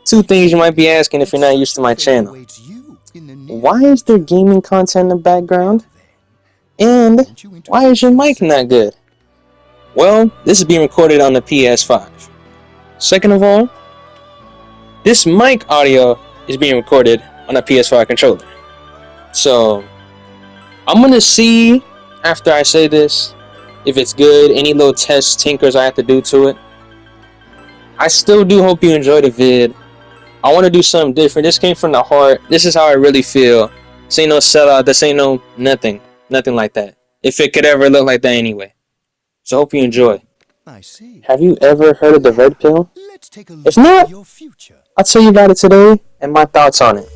Two things you might be asking if you're not used to my channel. Why is there gaming content in the background? And why is your mic not good? Well, this is being recorded on the PS5. Second of all, this mic audio is being recorded on a PS5 controller. So, I'm gonna see after I say this if it's good, any little tests, tinkers I have to do to it. I still do hope you enjoy the vid. I want to do something different. This came from the heart. This is how I really feel. This ain't no sellout. This ain't no nothing. Nothing like that. If it could ever look like that anyway. So hope you enjoy. I see. Have you ever heard of the red pill? If not, I'll tell you about it today and my thoughts on it.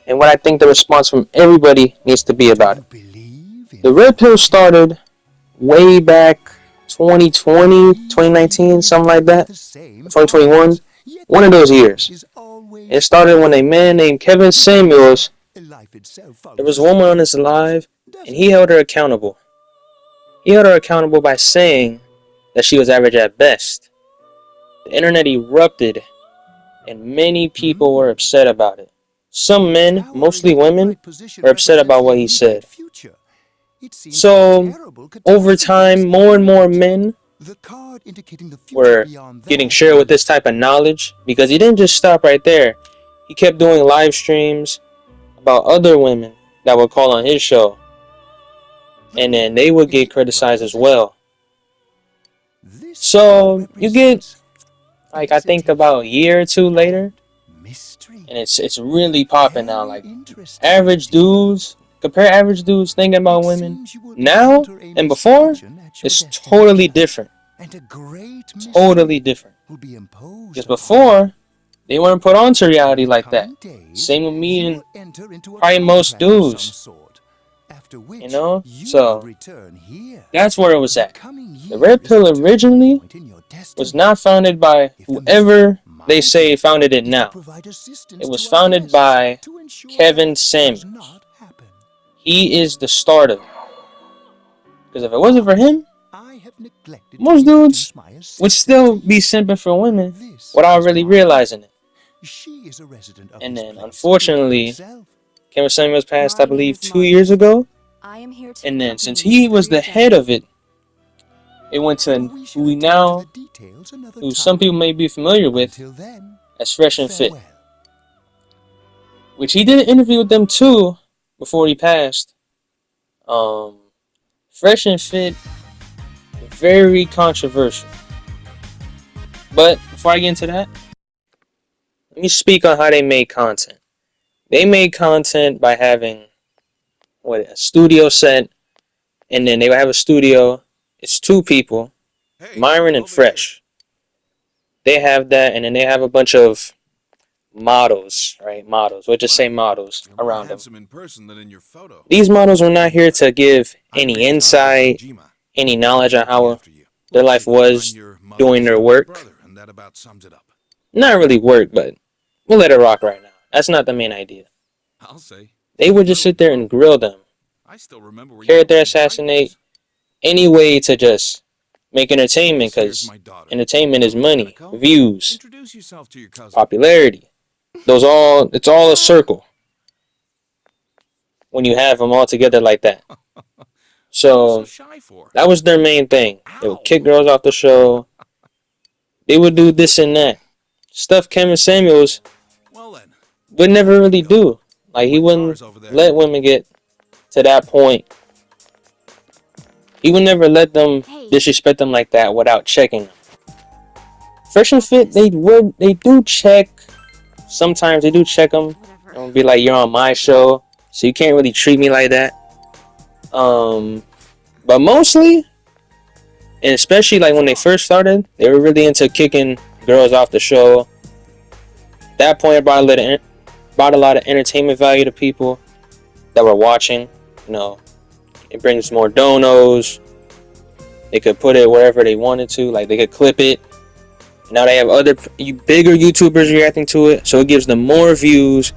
And what I think the response from everybody needs to be about it. The red pill started way back 2020, 2019, something like that. 2021. One of those years. It started when a man named Kevin Samuels, there was a woman on his live, and he held her accountable. He held her accountable by saying that she was average at best. The internet erupted, and many people were upset about it. Some men, mostly women, were upset about what he said. So, over time, more and more men were getting shared with this type of knowledge, because he didn't just stop right there. He kept doing live streams about other women that would call on his show, and then they would get criticized as well. So you get, like, I think about a year or two later, and it's really popping now. Like, average dudes, compare average dudes thinking about women now and before, it's totally different. Totally different. Because before, they weren't put onto reality like that. Same with me and probably most dudes. You know? So, that's where it was at. The red pill originally was not founded by whoever they say founded it now. It was founded by Kevin Samuels. He is the starter. Because if it wasn't for him, most dudes would still be simping for women without really realizing it. And then, unfortunately, Kevin Samuels passed, I believe, 2 years ago. And then, since he was the head of it, it went to who some people may be familiar with as Fresh and Fit. Which he did an interview with them too before he passed. Fresh and Fit, very controversial. But before I get into that, let me speak on how they made content. They made content by having a studio set, and then they would have a studio. It's two people, Myron and Fresh. They have that, and then they have a bunch of models, right? Models. We'll just say models around them. These models were not here to give any insight, any knowledge on how their life was doing their work. Not really work, but we'll let it rock right now. That's not the main idea. They would just sit there and grill them, character assassinate, any way to just make entertainment, because entertainment is money, views, popularity. It's all a circle when you have them all together like that. So that was their main thing. They would kick girls off the show. They would do this and that stuff Kevin Samuels would never really do. Like, he wouldn't let women get to that point. He would never let them disrespect them like that without checking them. Fresh and Fit, they do check. Sometimes they do check them and be like, "You're on my show, so you can't really treat me like that." But mostly, and especially like when they first started, they were really into kicking girls off the show. At that point, it brought a lot of entertainment value to people that were watching. You know, it brings more donos. They could put it wherever they wanted to. Like, they could clip it. Now they have other bigger YouTubers reacting to it, so it gives them more views,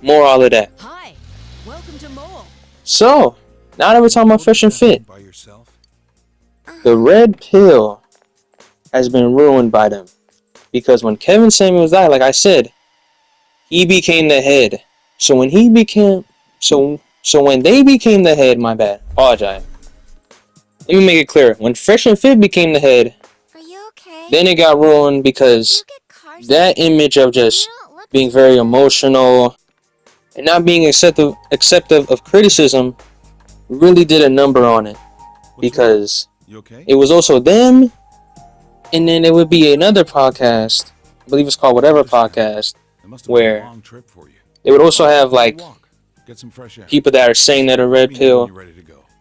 more all of that. Hi, welcome to Mole. So, now that we're talking about Fresh and Fit, the red pill has been ruined by them. Because when Kevin Samuels died, like I said, he became the head. So when when they became the head, my bad, apologize. Let me make it clear. When Fresh and Fit became the head, Are you okay? then it got ruined because that image of just being very emotional and not being acceptive of criticism really did a number on it. Because it was also them, and then it would be another podcast, I believe it's called Whatever Podcast, where they would also have like people that are saying that are red pill,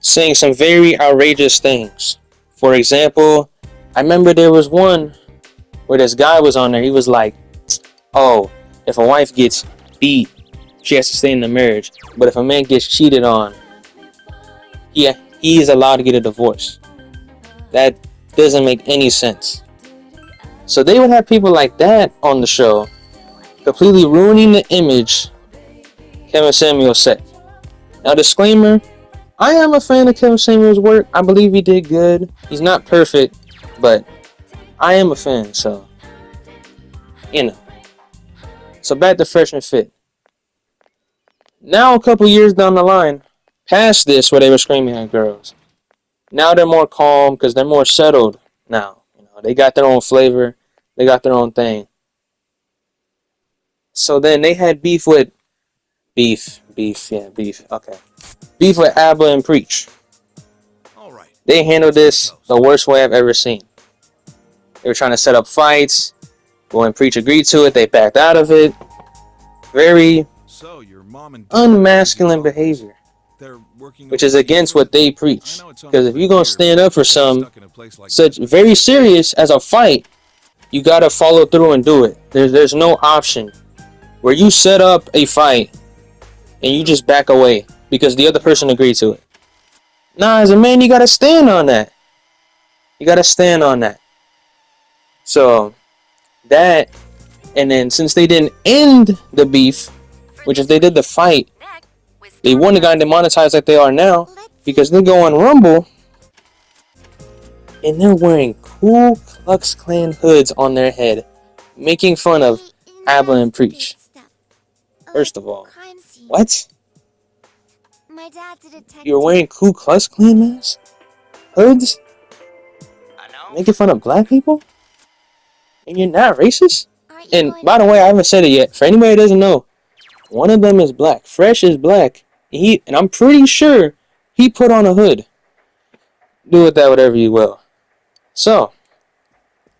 saying some very outrageous things. For example, I remember there was one where this guy was on there. He was like, "Oh, if a wife gets beat, she has to stay in the marriage. But if a man gets cheated on, yeah, he is allowed to get a divorce." That doesn't make any sense. So they would have people like that on the show, completely ruining the image Kevin Samuels set. Now, disclaimer, I am a fan of Kevin Samuels' work. I believe he did good. He's not perfect, but I am a fan, so, you know. So back to Fresh and Fit. Now, a couple years down the line, past this where they were screaming at girls, now they're more calm because they're more settled now. You know, they got their own flavor. They got their own thing. So then they had beef with beef. Okay, beef with Abba and Preach. They handled this the worst way I've ever seen. They were trying to set up fights. When Preach agreed to it, they backed out of it. Very unmasculine behavior, which is against what they preach. Because if you're going to stand up for some such very serious as a fight, you got to follow through and do it. There's no option where you set up a fight and you just back away because the other person agreed to it. Nah, as a man, you got to stand on that. You got to stand on that. So, that, and then since they didn't end the beef, which if they did the fight, they wouldn't have gotten demonetized like they are now, because they go on Rumble and they're wearing Ku Klux Klan hoods on their head, making fun of Abba and Preach. First of all, what? You're wearing Ku Klux Klan masks? Hoods? Making fun of black people? And you're not racist? And by the way, I haven't said it yet. For anybody that doesn't know, one of them is black. Fresh is black. And I'm pretty sure he put on a hood. Do with that whatever you will. So,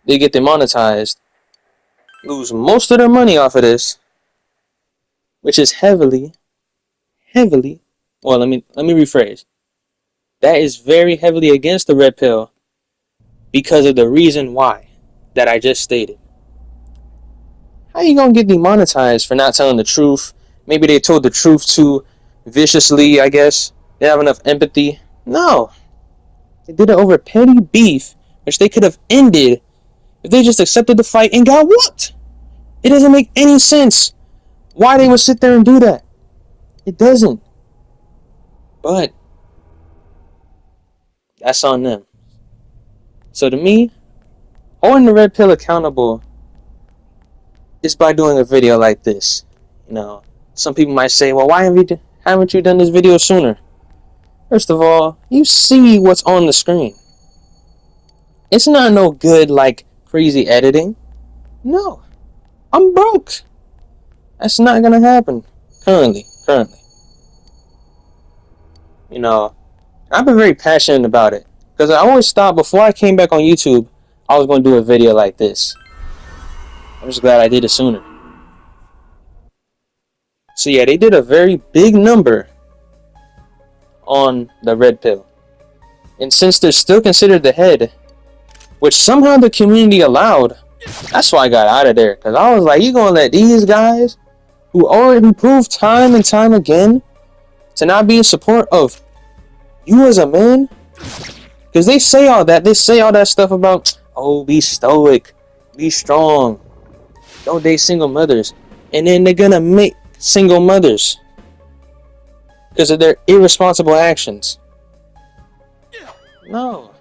they get demonetized, lose most of their money off of this, which is heavily, well, let me rephrase. That is very heavily against the red pill because of the reason why that I just stated. How you gonna get demonetized for not telling the truth? Maybe they told the truth too viciously, I guess. They have enough empathy. No. They did it over petty beef, which they could have ended if they just accepted the fight and got whooped. It doesn't make any sense why they would sit there and do that. It doesn't. But that's on them. So to me, holding the red pill accountable is by doing a video like this. You know, some people might say, well, why haven't you done this video sooner? First of all, you see what's on the screen. It's not no good, like, crazy editing. No. I'm broke. That's not gonna happen. Currently. You know, I've been very passionate about it. Because I always thought before I came back on YouTube, I was going to do a video like this. I'm just glad I did it sooner. So yeah, they did a very big number on the red pill. And since they're still considered the head, which somehow the community allowed, that's why I got out of there. Because I was like, you going to let these guys who proved time and time again to not be in support of you as a man? Because they say all that stuff about, oh, be stoic, be strong, don't date single mothers. And then they're gonna make single mothers because of their irresponsible actions. No,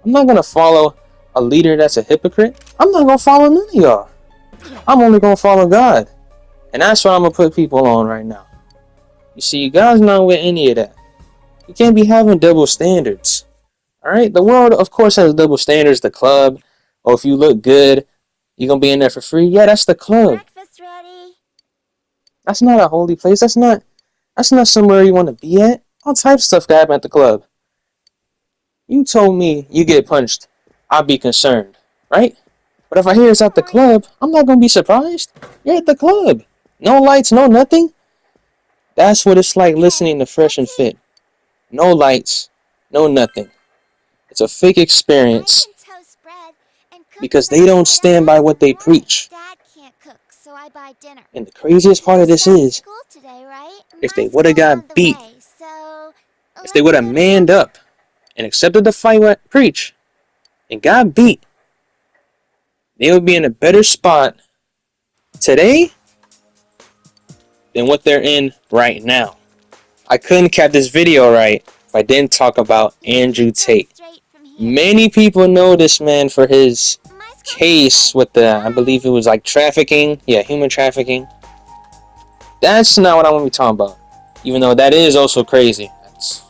I'm not gonna follow a leader that's a hypocrite. I'm not gonna follow none of y'all. I'm only gonna follow God. And that's what I'm gonna put people on right now. You see, God's not with any of that. You can't be having double standards. Alright? The world, of course, has double standards. The club, or if you look good, you're gonna be in there for free. Yeah, that's the club. Breakfast ready. That's not a holy place. That's not somewhere you want to be at. All types of stuff can happen at the club. You told me you get punched, I'd be concerned, right? But if I hear it's at the club, I'm not gonna be surprised. You're at the club. No lights, no nothing. That's what it's like listening to Fresh and Fit. No lights, no nothing. It's a fake experience because they don't stand by what they preach. Dad can't cook, so I buy dinner. And the craziest part of this is, Today, right? if they would have got beat, if they would have manned up and accepted the fight what preach and got beat, they would be in a better spot today than what they're in right now. I couldn't cap this video right if I didn't talk about Andrew Tate. Many people know this man for his case with the, I believe it was like trafficking. Yeah, human trafficking. That's not what I want to be talking about. Even though that is also crazy. That's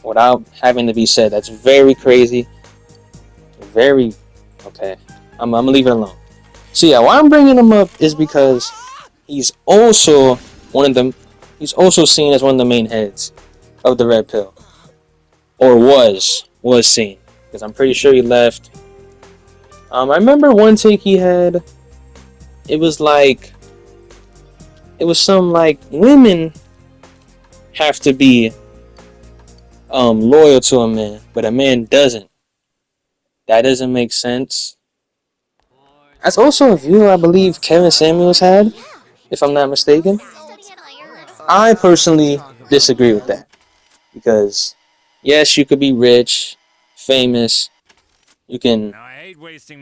without having to be said. That's very crazy. Very, okay. I'm going to leave it alone. So yeah, why I'm bringing him up is because he's also one of them. He's also seen as one of the main heads of the Red Pill. Or was seen. Because I'm pretty sure he left. I remember one take he had. It was some like women have to be loyal to a man, but a man doesn't. That doesn't make sense. That's also a view I believe Kevin Samuels had, if I'm not mistaken. I personally disagree with that. Because, yes, you could be rich, famous, you can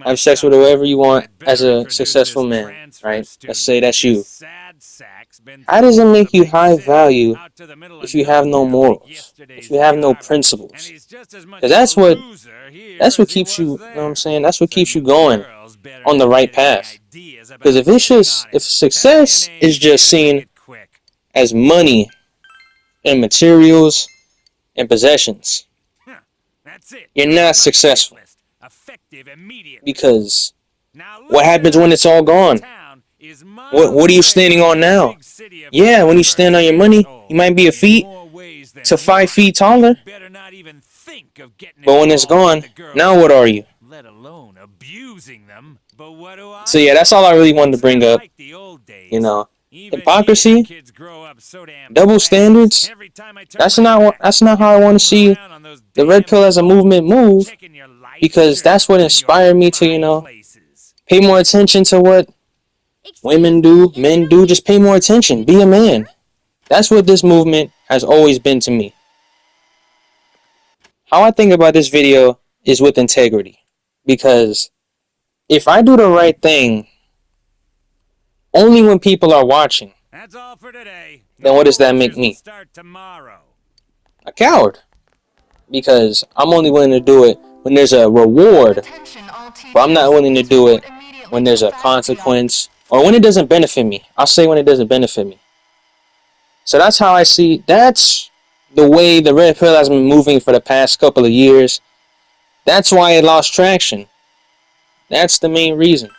have sex with whoever you want as a successful man, right? Let's say that's you. How does it make you high value if you have no morals, if you have no principles? Because that's what keeps you, you know what I'm saying? That's what keeps you going on the right path. Because if success is just seen as money and materials and possessions, you're not successful. Because what happens when it's all gone? What are you standing on now? Yeah, when you stand on your money, you might be a feet to 5 feet taller. But when it's gone, now what are you? So yeah, that's all I really wanted to bring up. You know, hypocrisy, double standards. That's not how I want to see the Red Pill as a movement move. Because that's what inspired me to, you know, pay more attention to what women do, men do. Just pay more attention. Be a man. That's what this movement has always been to me. How I think about this video is with integrity. Because if I do the right thing only when people are watching, then what does that make me? A coward. Because I'm only willing to do it when there's a reward, but I'm not willing to do it when there's a consequence or when it doesn't benefit me. I'll say when it doesn't benefit me. So that's how I see. That's the way the Red Pill has been moving for the past couple of years. That's why it lost traction. That's the main reason.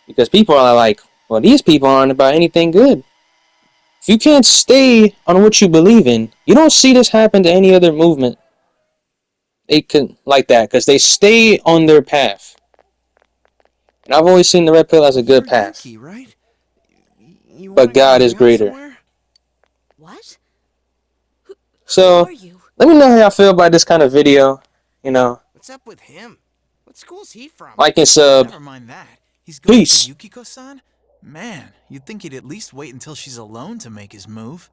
Because people are like, well, these people aren't about anything good. If you can't stay on what you believe in, you don't see this happen to any other movement. They can like that because they stay on their path. And I've always seen the Red Pill as a good path. But God is greater. What? So, let me know how y'all feel about this kind of video. You know. What's up with him? What school's he from? Like and sub. Never mind that. He's going Peace. for Yukiko-san? Man, you'd think he'd at least wait until she's alone to make his move.